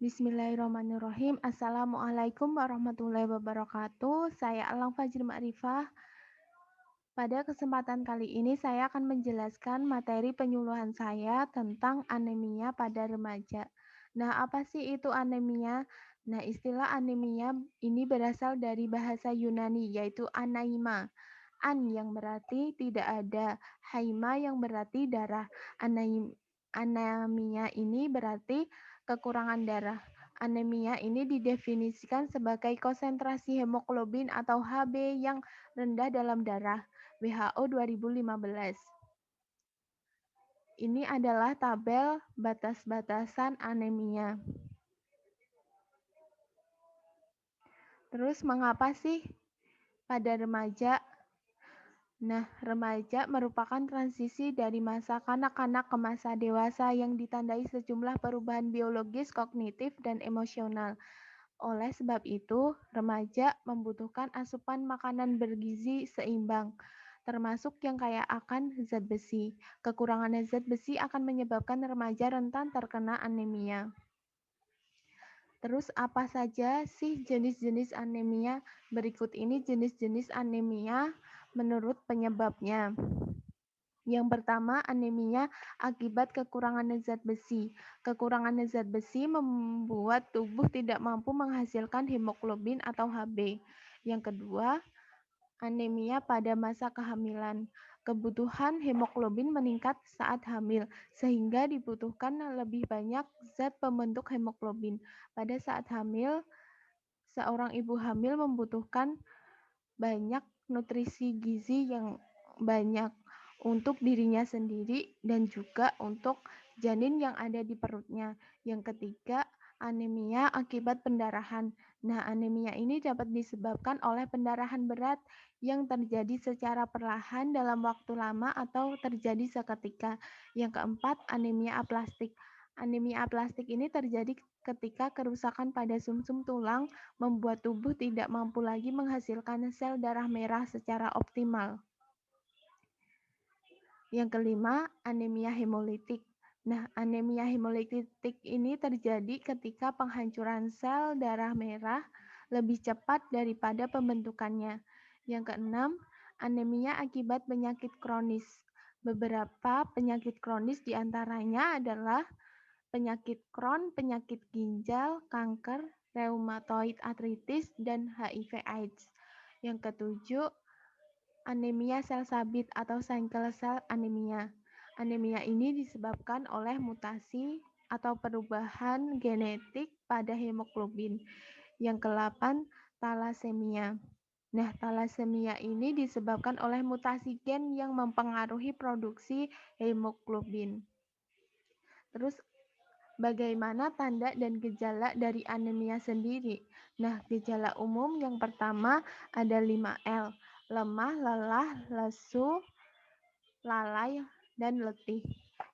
Bismillahirrahmanirrahim. Assalamualaikum warahmatullahi wabarakatuh. Saya Alang Fajri Ma'rifah. Pada kesempatan kali ini saya akan menjelaskan materi penyuluhan saya tentang anemia pada remaja. Nah, apa sih itu anemia? Nah, istilah anemia ini berasal dari bahasa Yunani yaitu anaima. An yang berarti tidak ada, haima yang berarti darah. Anemia ini berarti kekurangan darah. Anemia ini didefinisikan sebagai konsentrasi hemoglobin atau Hb yang rendah dalam darah. WHO 2015. Ini adalah tabel batas-batasan anemia. Terus mengapa sih pada remaja? Nah, remaja merupakan transisi dari masa kanak-kanak ke masa dewasa yang ditandai sejumlah perubahan biologis, kognitif, dan emosional. Oleh sebab itu, remaja membutuhkan asupan makanan bergizi seimbang, termasuk yang kaya akan zat besi. Kekurangan zat besi akan menyebabkan remaja rentan terkena anemia. Terus apa saja sih jenis-jenis anemia? Berikut ini jenis-jenis anemia menurut penyebabnya. Yang pertama, anemia akibat kekurangan zat besi. Kekurangan zat besi membuat tubuh tidak mampu menghasilkan hemoglobin atau Hb. Yang kedua, anemia pada masa kehamilan. Kebutuhan hemoglobin meningkat saat hamil, sehingga dibutuhkan lebih banyak zat pembentuk hemoglobin. Pada saat hamil, seorang ibu hamil membutuhkan banyak nutrisi gizi yang banyak untuk dirinya sendiri dan juga untuk janin yang ada di perutnya. Yang ketiga, anemia akibat pendarahan. Nah, anemia ini dapat disebabkan oleh pendarahan berat yang terjadi secara perlahan dalam waktu lama atau terjadi seketika. Yang keempat, anemia aplastik. Anemia aplastik ini terjadi ketika kerusakan pada sumsum tulang membuat tubuh tidak mampu lagi menghasilkan sel darah merah secara optimal. Yang kelima, anemia hemolitik. Nah, anemia hemolitik ini terjadi ketika penghancuran sel darah merah lebih cepat daripada pembentukannya. Yang keenam, anemia akibat penyakit kronis. Beberapa penyakit kronis diantaranya adalah penyakit Crohn, penyakit ginjal, kanker, reumatoid artritis, dan HIV/AIDS. Yang ketujuh, anemia sel sabit atau sickle cell anemia. Anemia ini disebabkan oleh mutasi atau perubahan genetik pada hemoglobin. Yang ke-8, talasemia. Nah, talasemia ini disebabkan oleh mutasi gen yang mempengaruhi produksi hemoglobin. Terus bagaimana tanda dan gejala dari anemia sendiri? Nah, gejala umum yang pertama ada 5L, lemah, lelah, lesu, lalai, dan letih.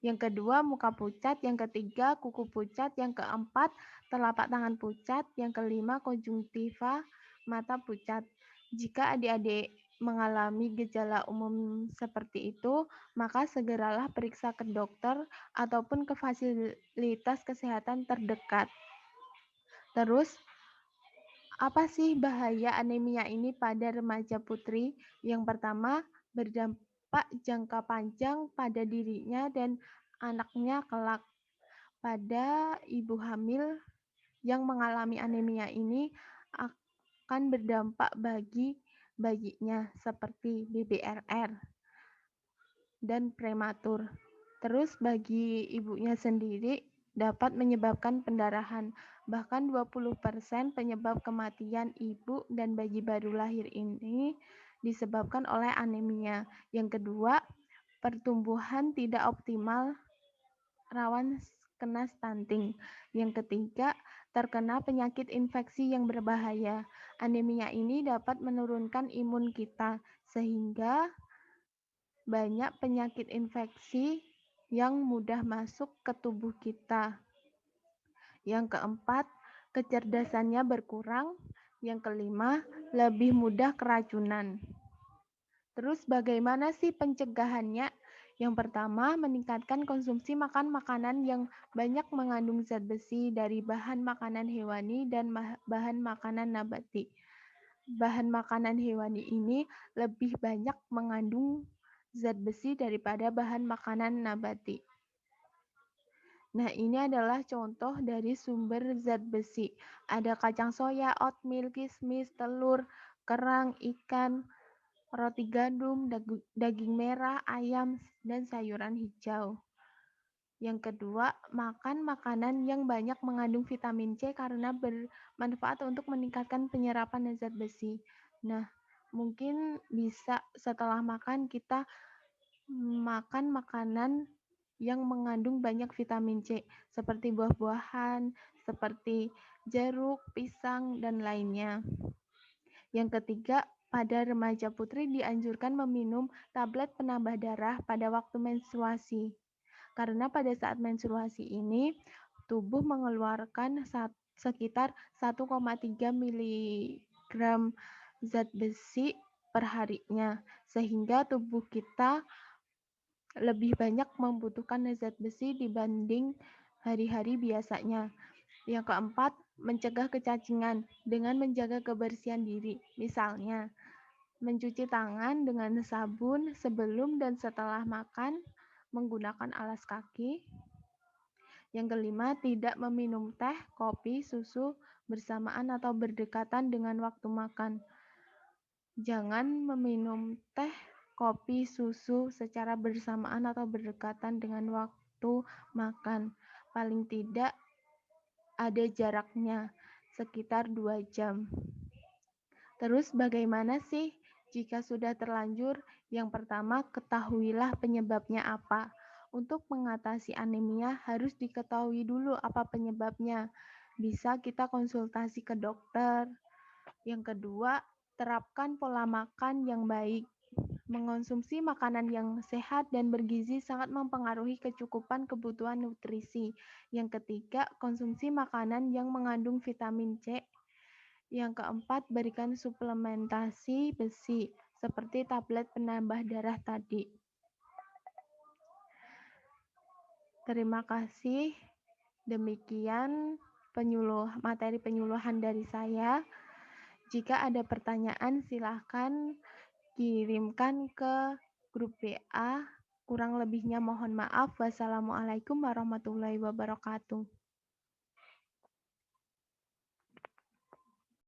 Yang kedua, muka pucat. Yang ketiga, kuku pucat. Yang keempat, telapak tangan pucat. Yang kelima, konjungtiva mata pucat. Jika adik-adik mengalami gejala umum seperti itu, maka segeralah periksa ke dokter ataupun ke fasilitas kesehatan terdekat. Terus, apa sih bahaya anemia ini pada remaja putri? Yang pertama, berdampak jangka panjang pada dirinya dan anaknya kelak. Pada ibu hamil yang mengalami anemia ini akan berdampak bagi bayinya seperti BBRR dan prematur. Terus bagi ibunya sendiri dapat menyebabkan pendarahan. Bahkan 20% penyebab kematian ibu dan bayi baru lahir ini disebabkan oleh anemia. Yang kedua, pertumbuhan tidak optimal, rawan kena stunting. Yang ketiga, terkena penyakit infeksi yang berbahaya. Anemia ini dapat menurunkan imun kita sehingga banyak penyakit infeksi yang mudah masuk ke tubuh kita. Yang keempat, kecerdasannya berkurang. Yang kelima, lebih mudah keracunan. Terus bagaimana sih pencegahannya? Yang pertama, meningkatkan konsumsi makan makanan yang banyak mengandung zat besi dari bahan makanan hewani dan bahan makanan nabati. Bahan makanan hewani ini lebih banyak mengandung zat besi daripada bahan makanan nabati. Nah, ini adalah contoh dari sumber zat besi. Ada kacang soya, oatmeal, kismis, telur, kerang, ikan, roti gandum, daging merah, ayam, dan sayuran hijau. Yang kedua, makan makanan yang banyak mengandung vitamin C karena bermanfaat untuk meningkatkan penyerapan zat besi. Nah, mungkin bisa setelah makan kita makan makanan yang mengandung banyak vitamin C, seperti buah-buahan, seperti jeruk, pisang, dan lainnya. Yang ketiga, pada remaja putri dianjurkan meminum tablet penambah darah pada waktu menstruasi. Karena pada saat menstruasi ini, tubuh mengeluarkan sekitar 1,3 miligram zat besi per harinya, sehingga tubuh kita lebih banyak membutuhkan zat besi dibanding hari-hari biasanya. Yang keempat, mencegah kecacingan dengan menjaga kebersihan diri. Misalnya, mencuci tangan dengan sabun sebelum dan setelah makan, menggunakan alas kaki. Yang kelima, tidak meminum teh, kopi, susu bersamaan atau berdekatan dengan waktu makan. Jangan meminum teh, kopi, susu secara bersamaan atau berdekatan dengan waktu makan. Paling tidak ada jaraknya, sekitar 2 jam. Terus bagaimana sih jika sudah terlanjur? Yang pertama, ketahuilah penyebabnya apa. Untuk mengatasi anemia harus diketahui dulu apa penyebabnya. Bisa kita konsultasi ke dokter. Yang kedua, terapkan pola makan yang baik. Mengonsumsi makanan yang sehat dan bergizi sangat mempengaruhi kecukupan kebutuhan nutrisi. Yang ketiga, konsumsi makanan yang mengandung vitamin C. Yang keempat, berikan suplementasi besi seperti tablet penambah darah tadi. Terima kasih. Demikian materi penyuluhan dari saya. Jika ada pertanyaan, silahkan kirimkan ke grup WA. Kurang lebihnya mohon maaf. Wassalamualaikum warahmatullahi wabarakatuh.